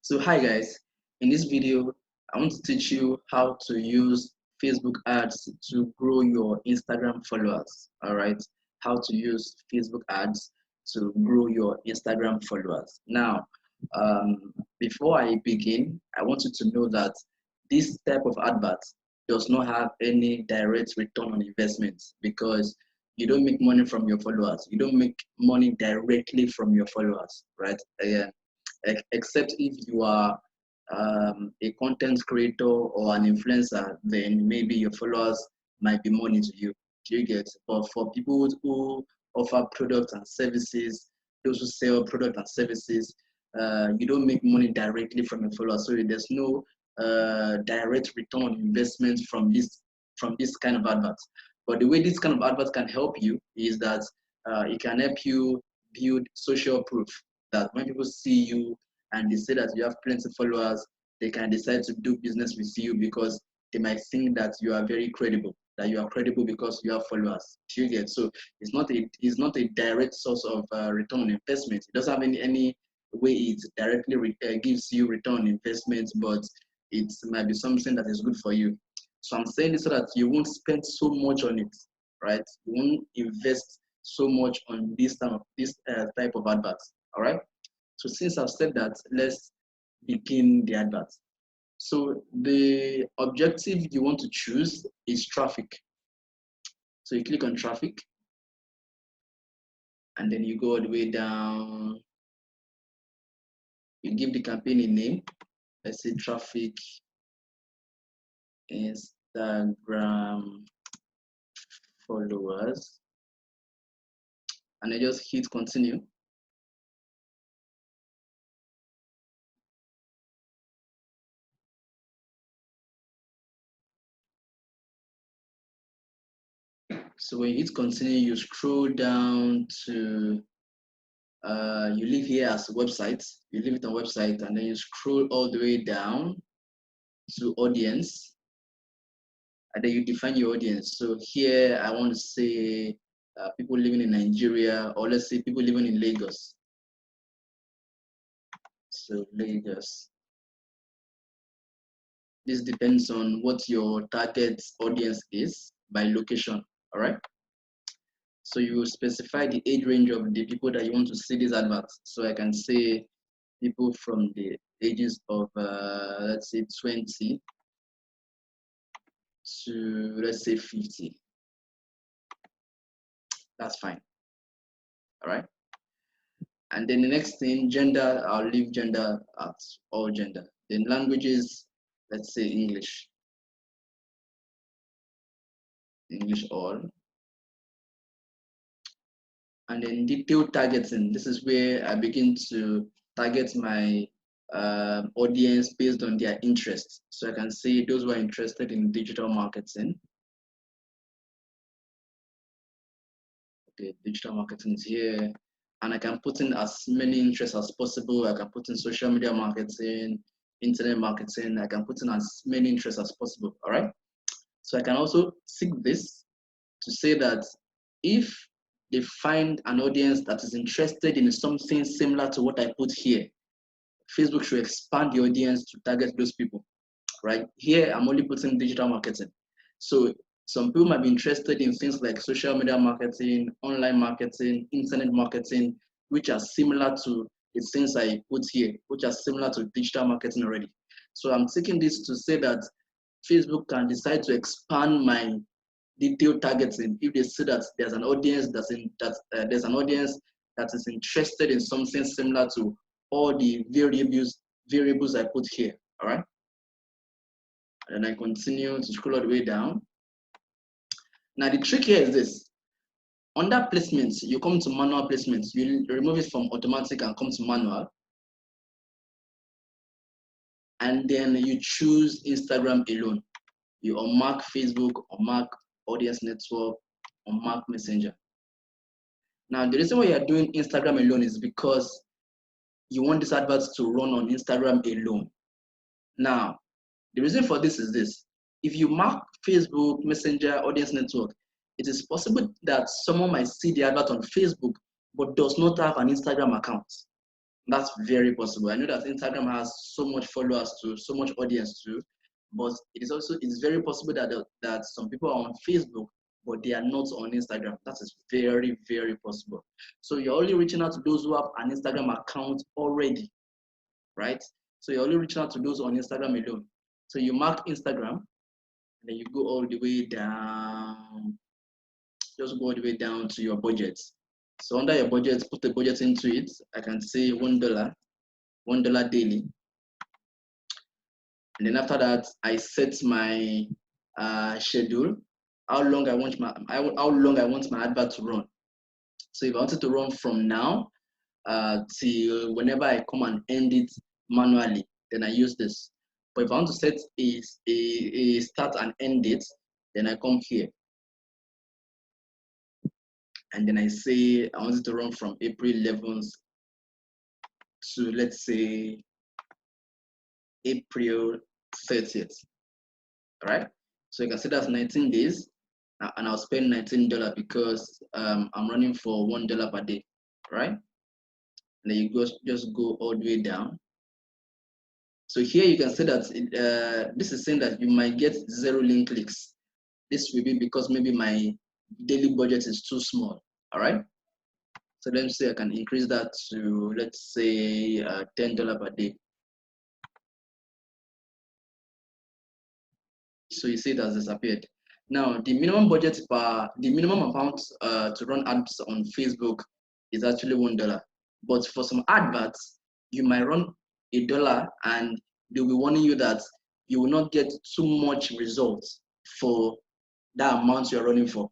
So hi guys, in this video I want to teach you how to use Facebook ads to grow your Instagram followers. All right, how to use Facebook ads to grow your Instagram followers. Now, before I begin, I want you to know that this type of advert does not have any direct return on investment because you don't make money from your followers. You don't make money directly from your followers, right? Except if you are a content creator or an influencer, then maybe your followers might be money to you. Do you get? But for people who offer products and services, those who sell products and services, you don't make money directly from your followers. So there's no direct return on investment from this kind of adverts. But the way this kind of advert can help you is that it can help you build social proof that when people see you and they say that you have plenty of followers, they can decide to do business with you because they might think that you are very credible, that you are credible because you have followers. Do you get? So it's not a direct source of return on investment. It doesn't have any way it directly gives you return on investment, but it might be something that is good for you. So I'm saying this so that you won't spend so much on it, right? You won't invest so much on this type of adverts. All right. So since I've said that, let's begin the advert. So the objective you want to choose is traffic. So you click on traffic, and then you go all the way down. You give the campaign a name. Let's say traffic Instagram followers, and then just hit continue. So when you hit continue, you scroll down to you leave here as a website. You leave it on website, and then you scroll all the way down to audience, and then you define your audience. So here I want to say people living in Nigeria, or let's say people living in Lagos. So Lagos. This depends on what your target audience is by location. All right. So you specify the age range of the people that you want to see these adverts. So I can say people from the ages of let's say 20 to let's say 50. That's fine. All right. And then the next thing, gender, I'll leave gender at all gender. Then languages, let's say English. English all. And then detailed targeting. This is where I begin to target my audience based on their interests. So I can say those who are interested in digital marketing. Okay, digital marketing is here. And I can put in as many interests as possible. I can put in social media marketing, internet marketing. I can put in as many interests as possible. All right. So I can also seek this to say that if they find an audience that is interested in something similar to what I put here, Facebook should expand the audience to target those people. Right here, I'm only putting digital marketing. So some people might be interested in things like social media marketing, online marketing, internet marketing, which are similar to the things I put here, which are similar to digital marketing already. So I'm taking this to say that Facebook can decide to expand my detailed targeting if they see that there's an audience there's an audience that is interested in something similar to all the variables I put here. All right. And then I continue to scroll all the way down. Now the trick here is this. Under placements, you come to manual placements. You remove it from automatic and come to manual. And then you choose Instagram alone. You unmark Facebook, unmark audience network, unmark messenger. Now the reason why you're doing Instagram alone is because you want this advert to run on Instagram alone. Now, the reason for this is this. If you mark Facebook, Messenger, audience network, it is possible that someone might see the advert on Facebook but does not have an Instagram account. That's very possible. I know that Instagram has so much followers too, so much audience too, but it's very possible that that some people are on Facebook, but they are not on Instagram. That is very, very possible. So you're only reaching out to those who have an Instagram account already, right? So you're only reaching out to those on Instagram alone. So you mark Instagram, and then you go all the way down, just go all the way down to your budget. So under your budget, put the budget into it. I can say $1, $1 daily. And then after that, I set my schedule, how long I want my advert to run. So if I want it to run from now till whenever I come and end it manually, then I use this. But if I want to set a start and end date, then I come here. And then I say I want it to run from April 11th to, let's say, April 30th. All right? So you can see that's 19 days. And I'll spend $19 because I'm running for $1 per day, right? And then you just go all the way down. So here you can see that this is saying that you might get 0 link clicks. This will be because maybe my daily budget is too small, all right? So let me say I can increase that to, let's say, $10 per day. So you see it has disappeared. Now, the minimum amount to run ads on Facebook is actually $1. But for some adverts, you might run $1 and they'll be warning you that you will not get too much results for that amount you're running for.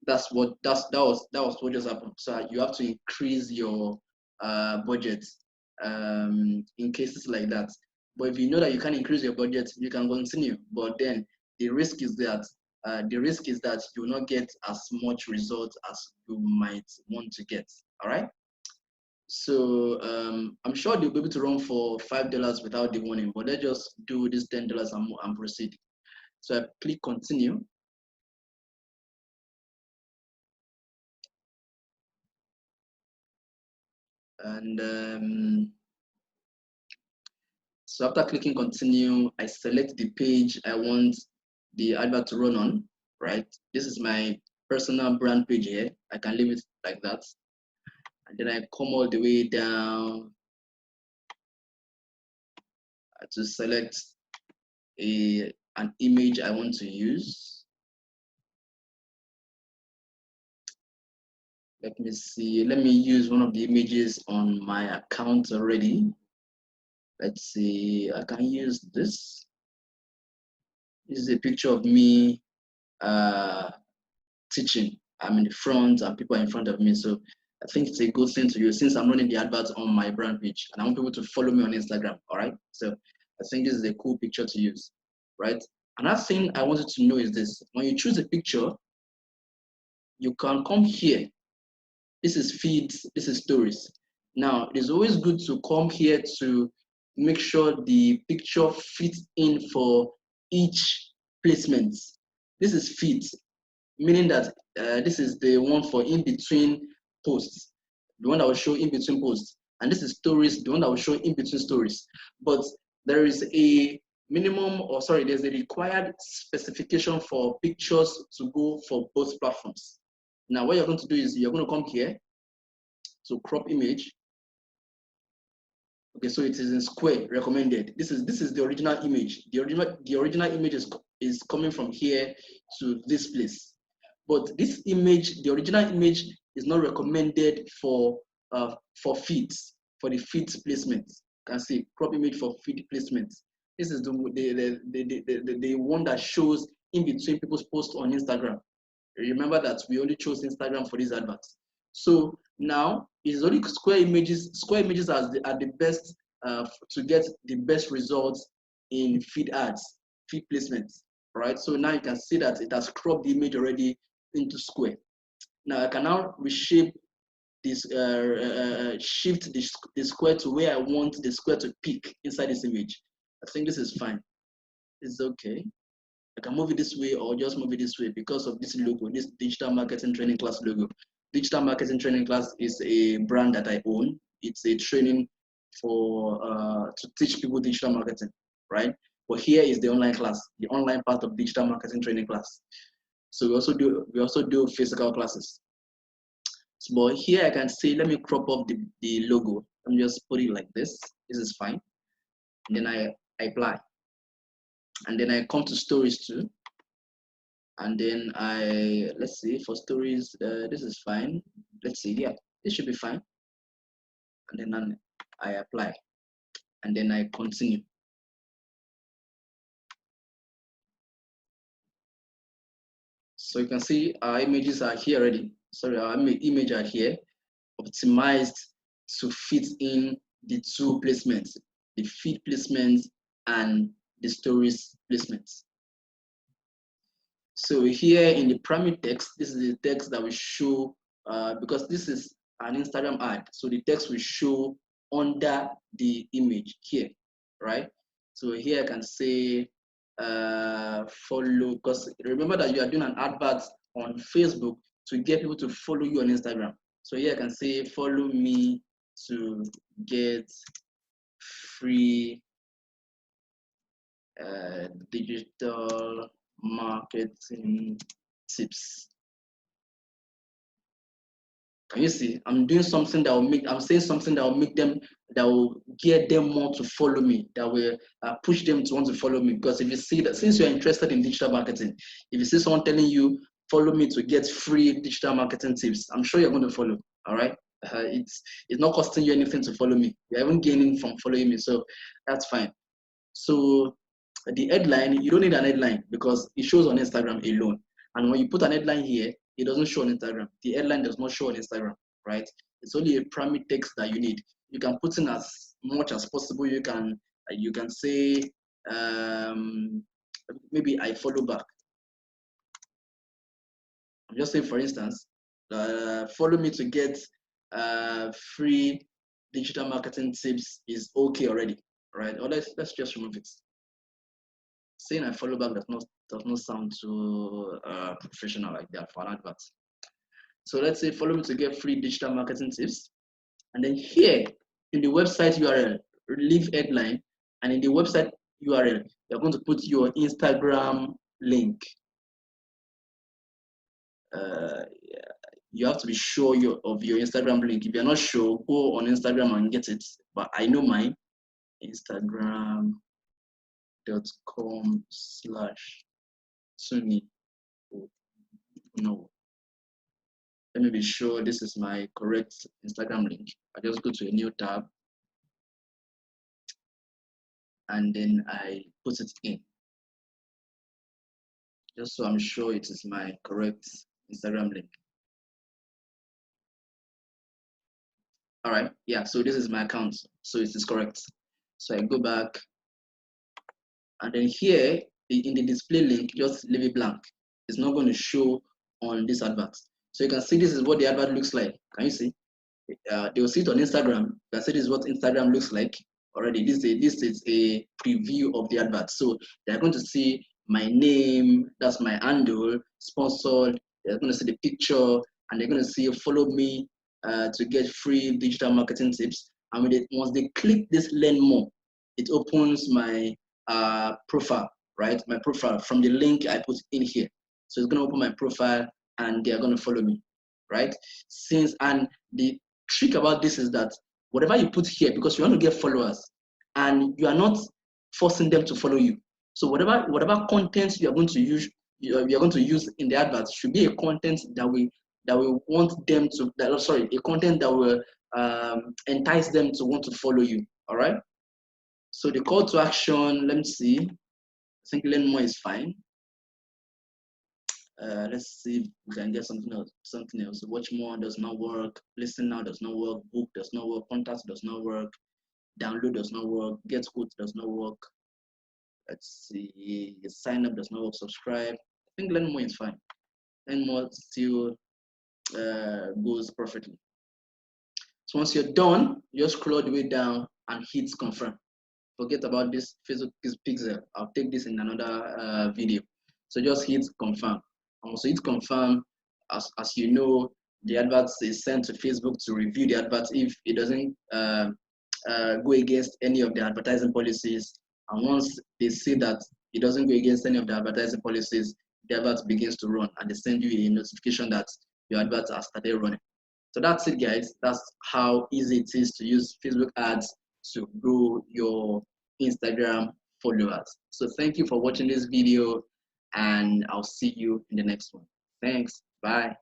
That was what just happened. So you have to increase your budget in cases like that. But if you know that you can increase your budget, you can continue. But then the risk is that you will not get as much results as you might want to get. All right. So I'm sure they'll be able to run for $5 without the warning. But let's just do this $10 and proceed. So I click continue. And so after clicking continue, I select the page I want the advert to run on, right? This is my personal brand page here. I can leave it like that. And then I come all the way down to select an image I want to use. Let me see, let me use one of the images on my account already. Let's see, I can use this. This is a picture of me teaching. I'm in the front and people are in front of me. So I think it's a good thing to use since I'm running the adverts on my brand page and I want people to follow me on Instagram. All right. So I think this is a cool picture to use, right? Another thing I wanted to know is this: when you choose a picture, you can come here. This is feeds, this is stories. Now, it is always good to come here to make sure the picture fits in for each placement. This is feeds, meaning that this is the one for in between posts, the one that will show in between posts, and this is stories, the one that will show in between stories. But there is a minimum, or sorry, there's a required specification for pictures to go for both platforms. Now, what you're going to do is you're going to come here to crop image. Okay, so it is in square recommended. This is the original image. The original image is coming from here to this place. But this image, the original image, is not recommended for feeds, for the feed placement. You can see crop image for feed placement. This is the one that shows in between people's posts on Instagram. Remember that we only chose Instagram for these adverts. So now it's only square images. Square images are the best to get the best results in feed ads, feed placements. Right. So now you can see that it has cropped the image already into square. Now I can now reshape this, shift the square to where I want the square to peak inside this image. I think this is fine. It's okay. I can move it this way or just move it this way because of this logo, this digital marketing training class logo. Digital marketing training class is a brand that I own. It's a training to teach people digital marketing, right? But here is the online class, the online part of digital marketing training class. So we also do physical classes. So, but here I can say, let me crop up the logo. Let me just put it like this. This is fine. And then I apply. And then I come to stories too. And then let's see, for stories, this is fine. Let's see, yeah, this should be fine. And then I apply. And then I continue. So you can see our images are here already. Sorry, our image are here, optimized to fit in the two placements, the feed placements and the stories placements. So here in the primary text, this is the text that will show, because this is an Instagram ad, so the text will show under the image here, right? So here I can say follow, because remember that you are doing an advert on Facebook to get people to follow you on Instagram. So here I can say follow me to get free digital marketing tips. Can you see? I'm doing something that will make, I'm saying something that will make them, that will get them more to follow me, that will push them to want to follow me. Because if you see that, since you're interested in digital marketing, if you see someone telling you, follow me to get free digital marketing tips, I'm sure you're going to follow, all right? It's not costing you anything to follow me. You're even gaining from following me, so that's fine. So the headline, you don't need an headline because it shows on Instagram alone. And when you put an headline here, it doesn't show on Instagram. The headline does not show on Instagram, right? It's only a primary text that you need. You can put in as much as possible. You can say maybe I follow back. I'm just saying, for instance, follow me to get free digital marketing tips is okay already, right? Or let's just remove it. Saying I follow back does not sound too professional like that for an advert. So let's say follow me to get free digital marketing tips. And then here in the website URL, leave headline, and in the website URL, you're going to put your Instagram link. You have to be sure of your Instagram link. If you're not sure, go on Instagram and get it. But I know mine, instagram.com/Sunny. No. Let me be sure this is my correct Instagram link. I just go to a new tab and then I put it in. Just so I'm sure it is my correct Instagram link. All right, yeah, so this is my account, so it is correct. So I go back and then here in the display link, just leave it blank. It's not going to show on this advert. So you can see this is what the advert looks like. Can you see? They will see it on Instagram. You can see this is what Instagram looks like already. This is a preview of the advert. So they're going to see my name, that's my handle, sponsored. They're going to see the picture, and they're going to see follow me to get free digital marketing tips. And once they click this learn more, it opens my profile, right? My profile from the link I put in here. So it's going to open my profile, and they're going to follow me, right? And the trick about this is that whatever you put here, because you want to get followers, and you are not forcing them to follow you. So whatever content you are going to use, you're going to use in the advert should be a content that we want them to. A content that will entice them to want to follow you. All right. So the call to action. Let me see. I think learn more is fine. Let's see if we can get something else. Watch more does not work. Listen now does not work. Book does not work. Contact does not work. Download does not work. Get quotes does not work. Let's see. Sign up does not work. Subscribe. I think learn more is fine. Learn more still goes perfectly. So once you're done, just scroll the way down and hit confirm. Forget about this Facebook pixel. I'll take this in another video. So just hit confirm. Also hit confirm. As you know, the advert is sent to Facebook to review the advert. If it doesn't go against any of the advertising policies. And once they see that it doesn't go against any of the advertising policies, the advert begins to run, and they send you a notification that your advert has started running. So that's it, guys. That's how easy it is to use Facebook ads to grow your Instagram followers. So thank you for watching this video, and I'll see you in the next one. Thanks. Bye.